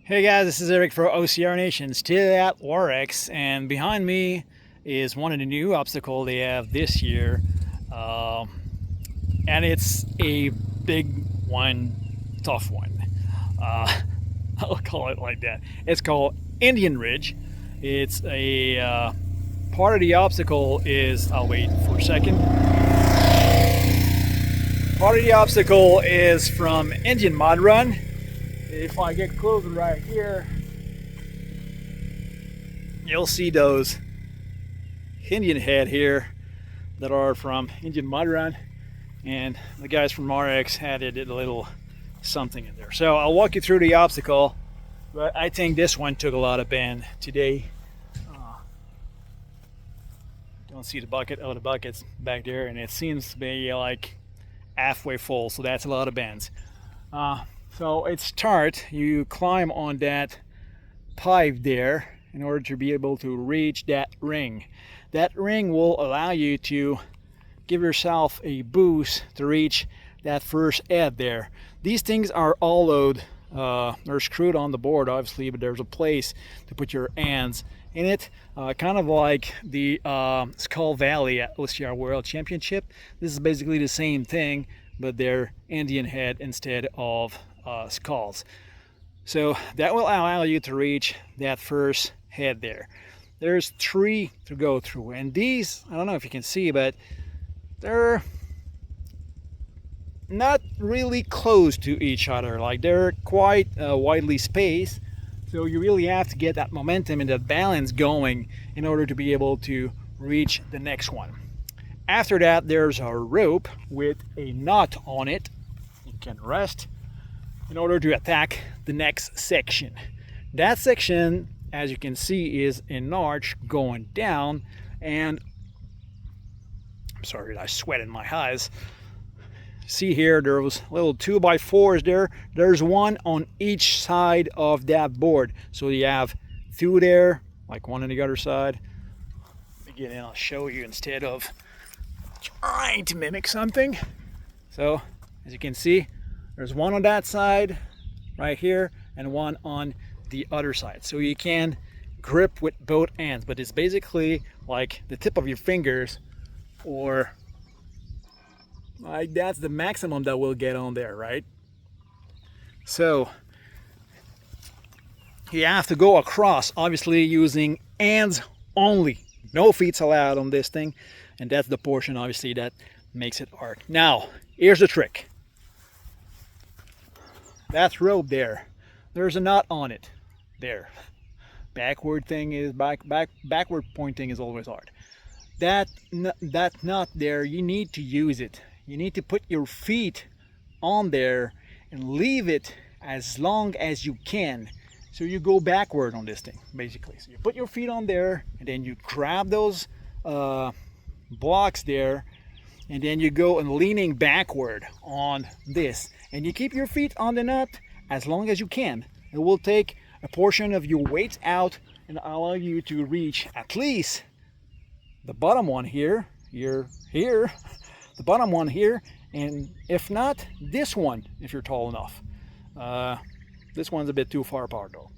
Hey guys, this is Eric for OCR Nation, still at WARX, and behind me is one of the new obstacles they have this year, and it's a big one, tough one. I'll call it like that. It's called Indian Ridge. It's a part of the obstacle is, I'll wait for a second. Part of the obstacle is from Indian Mud Run. If I get closer right here, you'll see those Indian head here that are from Indian Mud Run, and the guys from RX added a little something in there. So I'll walk you through the obstacle, but I think this one took a lot of bend today. Don't see the bucket. Oh, the bucket's back there, and it seems to be like halfway full, so that's a lot of bends. So it starts, you climb on that pipe there in order to be able to reach that ring. That ring will allow you to give yourself a boost to reach that first head there. These things are hollowed, they're screwed on the board obviously, but there's a place to put your hands in it, kind of like the Skull Valley at OCR World Championship. This is basically the same thing, but they're Indian head instead of skulls. So that will allow you to reach that first head there. There's 3 to go through, and these, I don't know if you can see, but they're not really close to each other. Like, they're quite widely spaced, so you really have to get that momentum and that balance going in order to be able to reach the next one. After that, there's a rope with a knot on it. You can rest in order to attack the next section. That section, as you can see, is an arch going down, and I'm sorry, I sweat in my eyes. See here, there was little 2x4s there. There's one on each side of that board, so you have 2 there, like one on the other side. Let me get in, I'll show you instead of trying to mimic something. So as you can see, there's one on that side right here and one on the other side, so you can grip with both hands, but it's basically like the tip of your fingers, or like that's the maximum that will get on there, right? So you have to go across, obviously using hands only, no feet allowed on this thing, and that's the portion obviously that makes it hard. Now here's the trick. That rope there, there's a knot on it there. Backward pointing is always hard. That knot there, you need to use it. You need to put your feet on there and leave it as long as you can, so you go backward on this thing basically. So you put your feet on there, and then you grab those blocks there, and then you go and leaning backward on this, and you keep your feet on the nut as long as you can. It will take a portion of your weight out and allow you to reach at least the bottom one here, the bottom one here, and if not, this one if you're tall enough. This one's a bit too far apart though.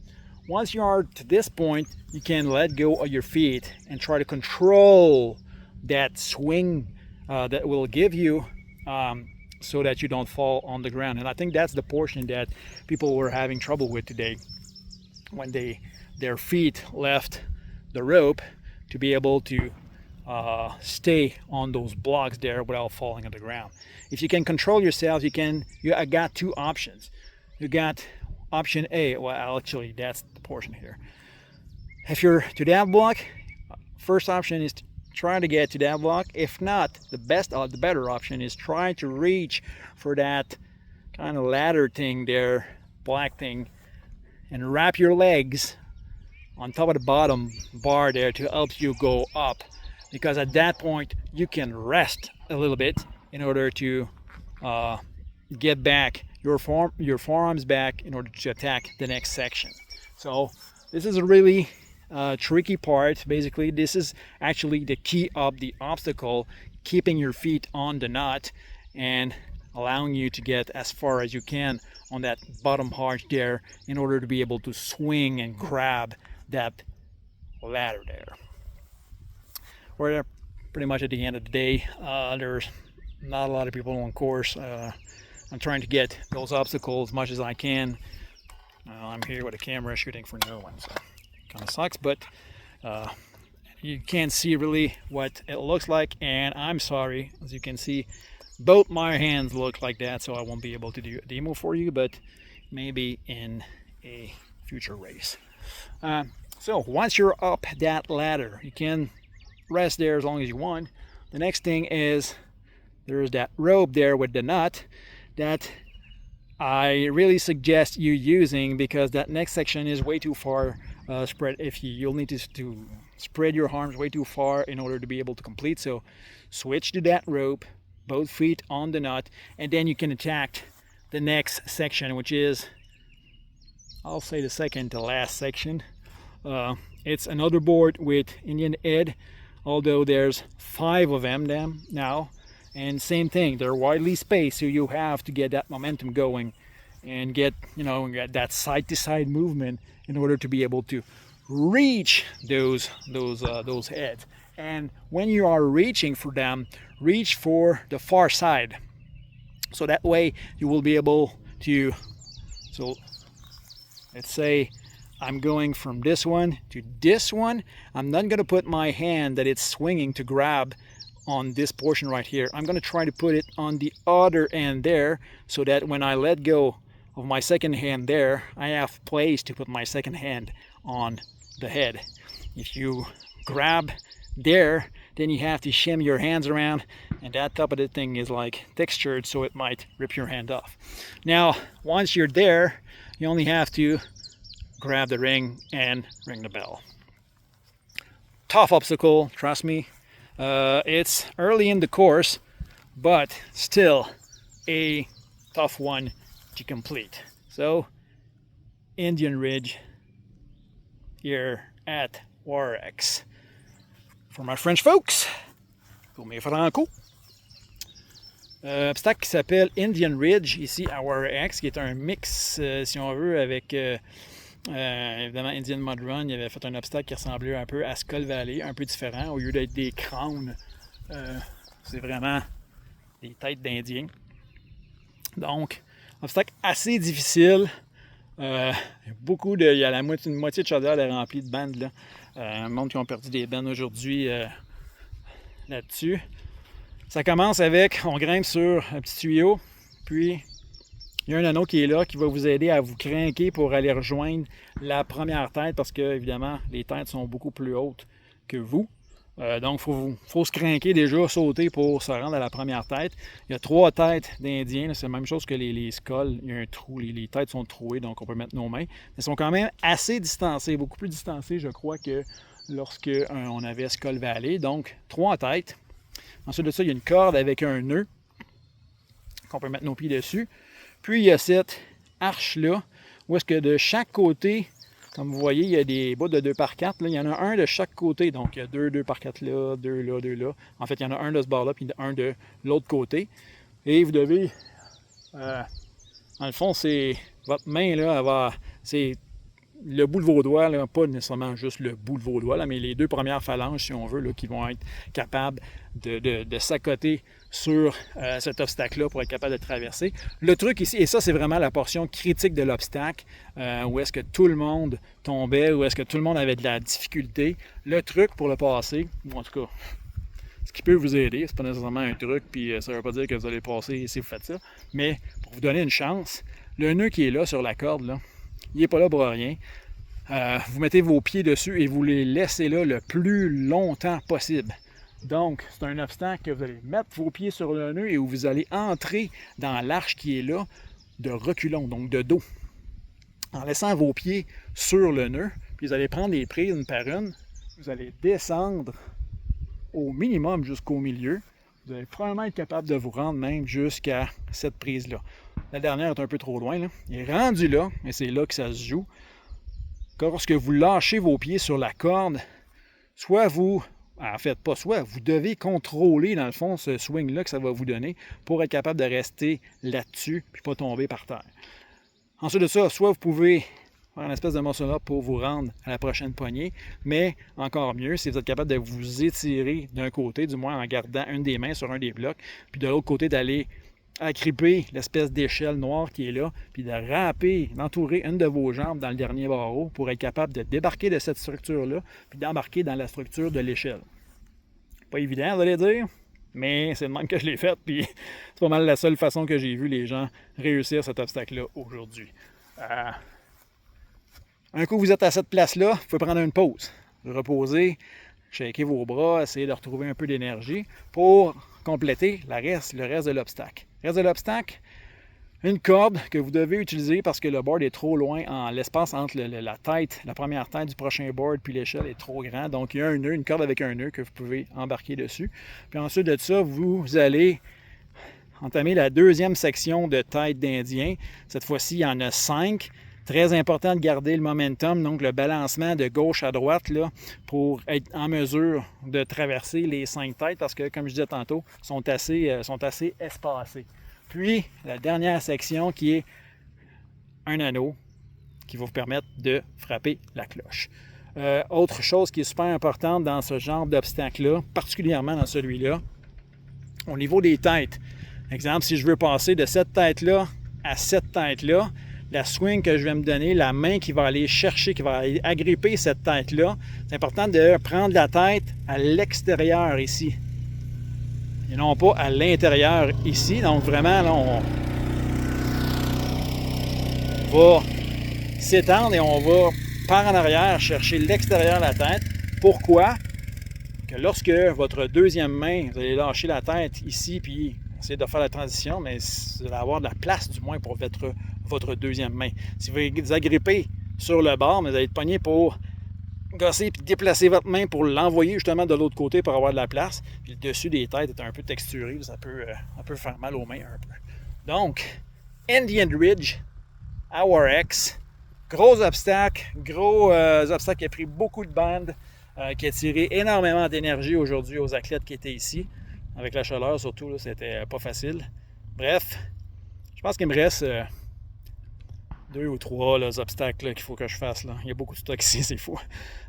Once you are to this point, you can let go of your feet and try to control that swing that will give you so that you don't fall on the ground. And I think that's the portion that people were having trouble with today, when their feet left the rope, to be able to stay on those blocks there without falling on the ground. If you can control yourself, I got 2 options. You got option A. Well, actually that's the portion here. If you're to that block, first option is to try to get to that block. If not, the better option is try to reach for that kind of ladder thing there, black thing, and wrap your legs on top of the bottom bar there to help you go up, because at that point you can rest a little bit in order to get back your forearms back in order to attack the next section. So this is a really tricky part. Basically, this is actually the key of the obstacle, keeping your feet on the knot and allowing you to get as far as you can on that bottom arch there in order to be able to swing and grab that ladder there. We're pretty much at the end of the day. There's not a lot of people on course. I'm trying to get those obstacles as much as I can. I'm here with a camera shooting for no one, so it kind of sucks, but you can't see really what it looks like, and I'm sorry, as you can see both my hands look like that, so I won't be able to do a demo for you, but maybe in a future race. So once you're up that ladder, you can rest there as long as you want. The next thing is there's that rope there with the nut that I really suggest you using, because that next section is way too far spread. You'll need to spread your arms way too far in order to be able to complete. So switch to that rope, both feet on the nut, and then you can attack the next section, which is, I'll say, the second to last section. It's another board with Indian head, although there's 5 of them now, and same thing, they're widely spaced, so you have to get that momentum going and get that side to side movement in order to be able to reach those heads. And when you are reaching for them, reach for the far side, so that way you will be able to, so let's say I'm going from this one to this one. I'm not going to put my hand that it's swinging to grab on this portion right here. I'm going to try to put it on the other end there, so that when I let go of my second hand there, I have place to put my second hand on the head. If you grab there, then you have to shim your hands around, and that top of the thing is like textured, so it might rip your hand off. Now once you're there, you only have to grab the ring and ring the bell. Tough obstacle, trust me. It's early in the course, but still a tough one to complete. So Indian Ridge here at WARX. For my French folks, pour mes franco. Obstacle qui s'appelle Indian Ridge ici à WARX, qui est un mix, si on veut, avec évidemment Indian Mud Run. Il avait fait un obstacle qui ressemblait un peu à Skull Valley, un peu différent. Au lieu d'être des crânes, c'est vraiment des têtes d'Indiens. Donc, obstacle assez difficile. Il y a une moitié de chaudière est remplie de bandes là. Le monde qui ont perdu des bandes aujourd'hui là-dessus. Ça commence avec, on grimpe sur un petit tuyau, puis il y a un anneau qui est là, qui va vous aider à vous crinquer pour aller rejoindre la première tête, parce que évidemment les têtes sont beaucoup plus hautes que vous. Donc il faut se crinquer déjà, sauter pour se rendre à la première tête. Il y a 3 têtes d'Indiens, c'est la même chose que les skulls, il y a un trou, les têtes sont trouées, donc on peut mettre nos mains. Elles sont quand même assez distancées, beaucoup plus distancées je crois que lorsque on avait Skull Valley. Donc 3 têtes. Ensuite de ça, il y a une corde avec un nœud qu'on peut mettre nos pieds dessus. Puis il y a cette arche-là, où est-ce que de chaque côté, comme vous voyez, il y a des bouts de 2x4. Là. Il y en a un de chaque côté. Donc il y a 2 2x4 là, 2 là, 2 là. En fait, il y en a un de ce bord-là, puis un de l'autre côté. Et vous devez, dans le fond, c'est votre main, là, c'est le bout de vos doigts, là, pas nécessairement juste le bout de vos doigts, là, mais les 2 premières phalanges, si on veut, là, qui vont être capables de s'accoter sur cet obstacle-là pour être capable de traverser. Le truc ici, et ça c'est vraiment la portion critique de l'obstacle, où est-ce que tout le monde tombait, où est-ce que tout le monde avait de la difficulté. Le truc pour le passer, ou en tout cas, ce qui peut vous aider, c'est pas nécessairement un truc, puis ça ne veut pas dire que vous allez passer si vous faites ça, mais pour vous donner une chance, le nœud qui est là sur la corde, là, il n'est pas là pour rien. Vous mettez vos pieds dessus et vous les laissez là le plus longtemps possible. Donc, c'est un obstacle que vous allez mettre vos pieds sur le nœud et où vous allez entrer dans l'arche qui est là de reculons, donc de dos. En laissant vos pieds sur le nœud, puis vous allez prendre les prises une par une, vous allez descendre au minimum jusqu'au milieu. Vous allez probablement être capable de vous rendre même jusqu'à cette prise-là. La dernière est un peu trop loin, là. Il est rendu là, et c'est là que ça se joue. Lorsque vous lâchez vos pieds sur la corde, soit vous en fait, pas soit, vous devez contrôler, dans le fond, ce swing-là que ça va vous donner pour être capable de rester là-dessus puis pas tomber par terre. Ensuite de ça, soit vous pouvez faire une espèce de muscle-up pour vous rendre à la prochaine poignée, mais encore mieux, si vous êtes capable de vous étirer d'un côté, du moins en gardant une des mains sur un des blocs, puis de l'autre côté d'aller agripper l'espèce d'échelle noire qui est là, puis de ramper, d'entourer une de vos jambes dans le dernier barreau pour être capable de débarquer de cette structure-là, puis d'embarquer dans la structure de l'échelle. Pas évident, vous allez dire, mais c'est le même que je l'ai fait, puis c'est pas mal la seule façon que j'ai vu les gens réussir cet obstacle-là aujourd'hui. Un coup vous êtes à cette place-là, vous pouvez prendre une pause, reposer, shaker vos bras, essayer de retrouver un peu d'énergie pour compléter le reste de l'obstacle. Le reste de l'obstacle, une corde que vous devez utiliser parce que le board est trop loin, l'espace entre la tête, la première tête du prochain board puis l'échelle est trop grand. Donc il y a un nœud, une corde avec un nœud que vous pouvez embarquer dessus. Puis ensuite de ça, vous allez entamer la deuxième section de tête d'Indien. Cette fois-ci, il y en a 5. Très important de garder le momentum, donc le balancement de gauche à droite là, pour être en mesure de traverser les 5 têtes parce que, comme je disais tantôt, sont assez espacées. Puis, la dernière section qui est un anneau qui va vous permettre de frapper la cloche. Autre chose qui est super importante dans ce genre d'obstacle-là, particulièrement dans celui-là, au niveau des têtes. Exemple, si je veux passer de cette tête-là à cette tête-là, la swing que je vais me donner, la main qui va aller chercher, qui va aller agripper cette tête-là, c'est important de prendre la tête à l'extérieur ici. Et non pas à l'intérieur ici. Donc vraiment, là, on va s'étendre et on va par en arrière chercher l'extérieur de la tête. Pourquoi? Que lorsque votre deuxième main, vous allez lâcher la tête ici, puis essayer de faire la transition, mais vous allez avoir de la place du moins pour votre deuxième main. Si vous agrippez sur le bord, mais vous allez être pogné pour gosser et déplacer votre main pour l'envoyer justement de l'autre côté pour avoir de la place. Puis le dessus des têtes est un peu texturé, ça peut faire mal aux mains un peu. Donc, Indian Ridge à WARX, gros obstacle qui a pris beaucoup de bandes, qui a tiré énormément d'énergie aujourd'hui aux athlètes qui étaient ici. Avec la chaleur surtout, là, c'était pas facile. Bref, je pense qu'il me reste 2 ou 3 obstacles qu'il faut que je fasse. Là. Il y a beaucoup de stock ici, c'est fou.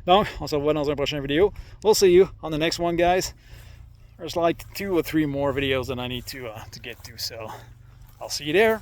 Donc, on se revoit dans une prochaine vidéo. We'll see you on the next one, guys. There's like 2 or 3 more videos that I need to get to, so I'll see you there.